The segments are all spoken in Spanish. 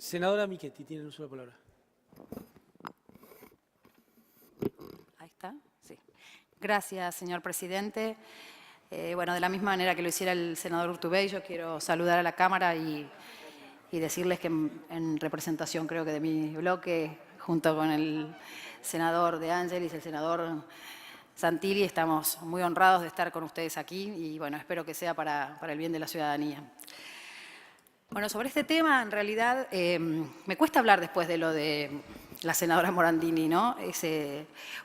Senadora Michetti, tiene uso de la palabra. Ahí está, sí. Gracias, señor presidente. Bueno, de la misma manera que lo hiciera el senador Urtubey, yo quiero saludar a la Cámara y decirles que en representación, creo que de mi bloque, junto con el senador De Angelis, el senador Santilli, estamos muy honrados de estar con ustedes aquí y, bueno, espero que sea para el bien de la ciudadanía. Bueno, sobre este tema, en realidad, me cuesta hablar después de lo de la senadora Morandini, ¿no?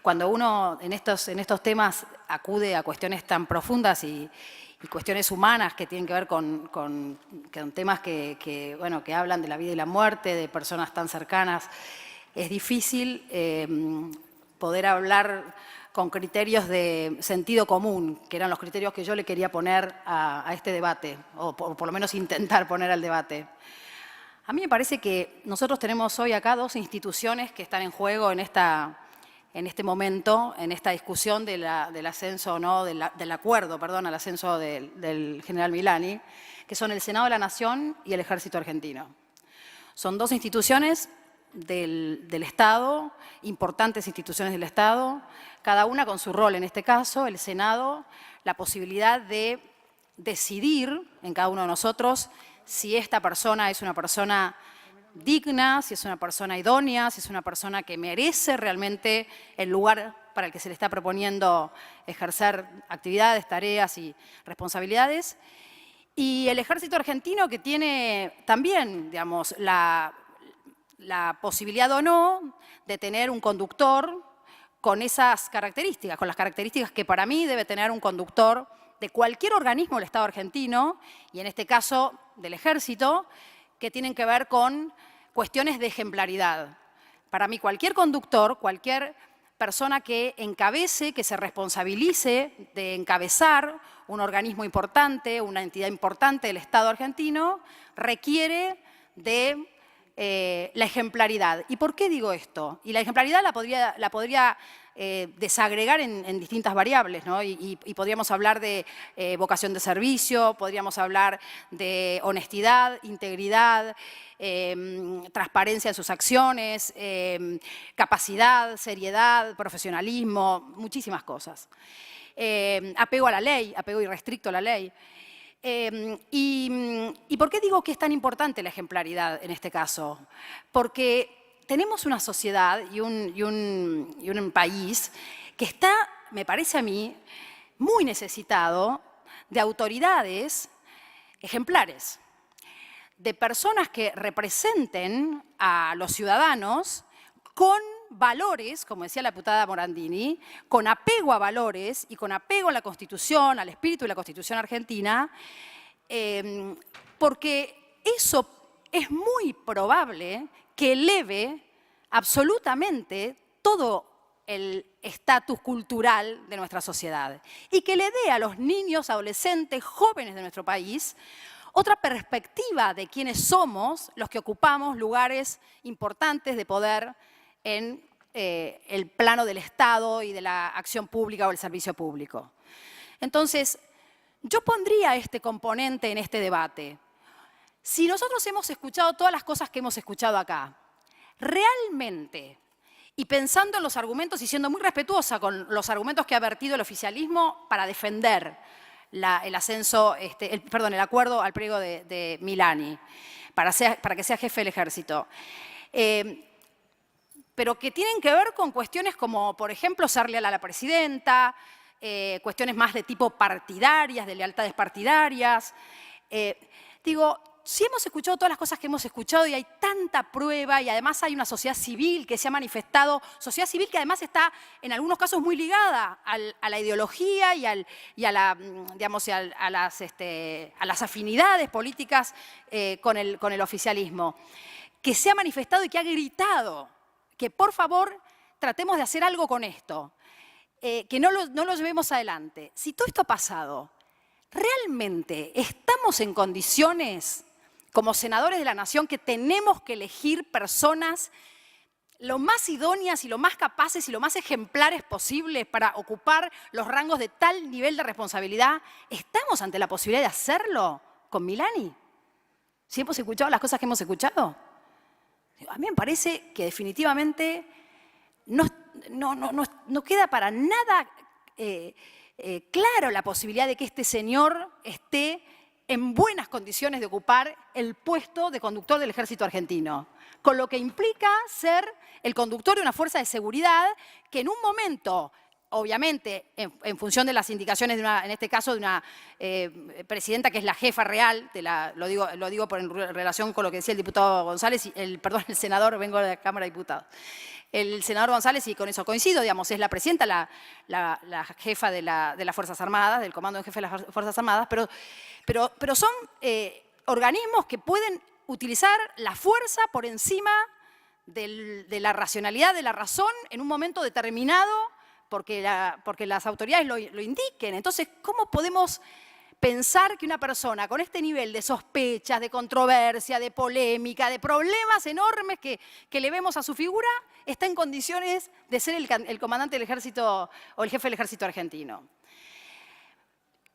Cuando uno en estos temas acude a cuestiones tan profundas y cuestiones humanas que tienen que ver con temas bueno, que hablan de la vida y la muerte, de personas tan cercanas, es difícil poder hablar con criterios de sentido común, que eran los criterios que yo le quería poner a este debate, o por lo menos intentar poner al debate. A mí me parece que nosotros tenemos hoy acá dos instituciones que están en juego en este momento, en esta discusión del ascenso, ¿no? del acuerdo, perdón, al ascenso del general Milani, que son el Senado de la Nación y el Ejército Argentino. Son dos instituciones del Estado, importantes instituciones del Estado, cada una con su rol en este caso, el Senado, la posibilidad de decidir en cada uno de nosotros si esta persona es una persona digna, si es una persona idónea, si es una persona que merece realmente el lugar para el que se le está proponiendo ejercer actividades, tareas y responsabilidades. Y el Ejército Argentino, que tiene también, digamos, la posibilidad o no de tener un conductor con esas características, con las características que para mí debe tener un conductor de cualquier organismo del Estado argentino, y en este caso del Ejército, que tienen que ver con cuestiones de ejemplaridad. Para mí cualquier conductor, cualquier persona que encabece, que se responsabilice de encabezar un organismo importante, una entidad importante del Estado argentino, requiere de la ejemplaridad. ¿Y por qué digo esto? Y la ejemplaridad la podría desagregar en distintas variables, ¿no? Y podríamos hablar de vocación de servicio, podríamos hablar de honestidad, integridad, transparencia en sus acciones, capacidad, seriedad, profesionalismo, muchísimas cosas. Apego a la ley, apego irrestricto a la ley. ¿Y por qué digo que es tan importante la ejemplaridad en este caso? Porque tenemos una sociedad y un país que está, me parece a mí, muy necesitado de autoridades ejemplares, de personas que representen a los ciudadanos con valores, como decía la diputada Morandini, con apego a valores y con apego a la Constitución, al espíritu de la Constitución argentina, porque eso es muy probable que eleve absolutamente todo el estatus cultural de nuestra sociedad y que le dé a los niños, adolescentes, jóvenes de nuestro país otra perspectiva de quiénes somos los que ocupamos lugares importantes de poder en el plano del Estado y de la acción pública o el servicio público. Entonces, yo pondría este componente en este debate. Si nosotros hemos escuchado todas las cosas que hemos escuchado acá, realmente, y pensando en los argumentos y siendo muy respetuosa con los argumentos que ha vertido el oficialismo para defender el ascenso, el acuerdo al pliego de Milani, para que sea jefe del Ejército, pero que tienen que ver con cuestiones como, por ejemplo, ser leal a la presidenta, cuestiones más de tipo partidarias, de lealtades partidarias. Digo, si hemos escuchado todas las cosas que hemos escuchado y hay tanta prueba y además hay una sociedad civil que se ha manifestado, sociedad civil que además está en algunos casos muy ligada a la ideología y a las afinidades políticas con el oficialismo, que se ha manifestado y que ha gritado que por favor tratemos de hacer algo con esto, que no lo llevemos adelante. Si todo esto ha pasado, ¿realmente estamos en condiciones, como senadores de la Nación, que tenemos que elegir personas lo más idóneas y lo más capaces y lo más ejemplares posibles para ocupar los rangos de tal nivel de responsabilidad? ¿Estamos ante la posibilidad de hacerlo con Milani? ¿Si hemos escuchado las cosas que hemos escuchado? A mí me parece que definitivamente no queda para nada claro la posibilidad de que este señor esté en buenas condiciones de ocupar el puesto de conductor del ejército argentino, con lo que implica ser el conductor de una fuerza de seguridad que en un momento, obviamente, en función de las indicaciones de en este caso de una presidenta que es la jefa real, lo digo en relación con lo que decía el diputado González, el senador, vengo de la Cámara de Diputados. El senador González, y con eso coincido, digamos, es la presidenta, la jefa de las Fuerzas Armadas, del Comando en Jefe de las Fuerzas Armadas, pero son organismos que pueden utilizar la fuerza por encima de la racionalidad, de la razón, en un momento determinado, porque las autoridades lo indiquen. Entonces, ¿cómo podemos pensar que una persona con este nivel de sospechas, de controversia, de polémica, de problemas enormes que le vemos a su figura, está en condiciones de ser el comandante del ejército o el jefe del ejército argentino?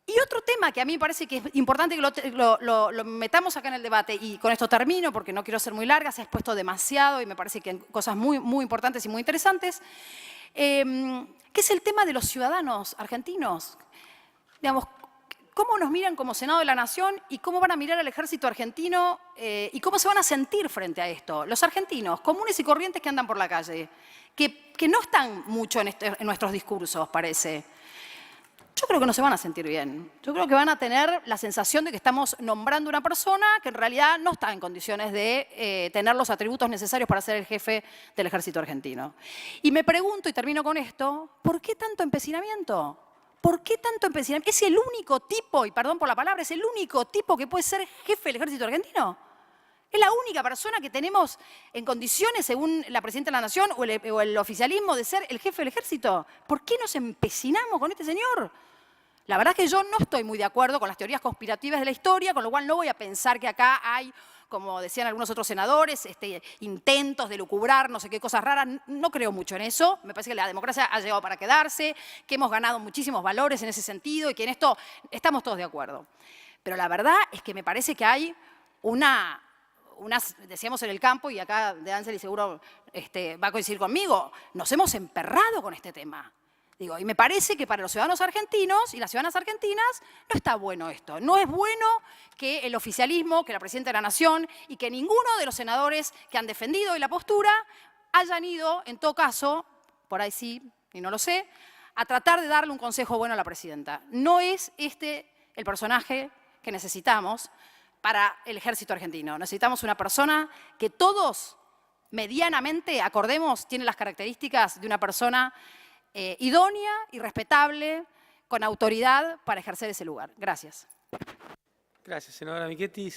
Y otro tema que a mí me parece que es importante que lo metamos acá en el debate, y con esto termino porque no quiero ser muy larga, se ha expuesto demasiado y me parece que hay cosas muy, muy importantes y muy interesantes, que es el tema de los ciudadanos argentinos. Digamos, cómo nos miran como Senado de la Nación y cómo van a mirar al ejército argentino y cómo se van a sentir frente a esto. Los argentinos, comunes y corrientes que andan por la calle, que no están mucho en nuestros discursos, parece. Yo creo que no se van a sentir bien. Yo creo que van a tener la sensación de que estamos nombrando una persona que en realidad no está en condiciones de tener los atributos necesarios para ser el jefe del ejército argentino. Y me pregunto, y termino con esto, ¿por qué tanto empecinamiento? ¿Por qué tanto empecinamiento? ¿Es el único tipo, y perdón por la palabra, es el único tipo que puede ser jefe del ejército argentino? ¿Es la única persona que tenemos en condiciones, según la Presidenta de la Nación o el oficialismo, de ser el jefe del ejército? ¿Por qué nos empecinamos con este señor? La verdad es que yo no estoy muy de acuerdo con las teorías conspirativas de la historia, con lo cual no voy a pensar que acá hay, como decían algunos otros senadores, intentos de lucubrar no sé qué cosas raras. No creo mucho en eso. Me parece que la democracia ha llegado para quedarse, que hemos ganado muchísimos valores en ese sentido y que en esto estamos todos de acuerdo. Pero la verdad es que me parece que hay decíamos en el campo, y acá De Ansel y seguro va a coincidir conmigo, nos hemos emperrado con este tema. Digo, y me parece que para los ciudadanos argentinos y las ciudadanas argentinas no está bueno esto. No es bueno que el oficialismo, que la Presidenta de la Nación y que ninguno de los senadores que han defendido hoy la postura hayan ido, en todo caso, por ahí sí, y no lo sé, a tratar de darle un consejo bueno a la Presidenta. No es este el personaje que necesitamos para el ejército argentino. Necesitamos una persona que todos, medianamente, acordemos, tiene las características de una persona idónea y respetable, con autoridad para ejercer ese lugar. Gracias. Gracias, senadora Michetti.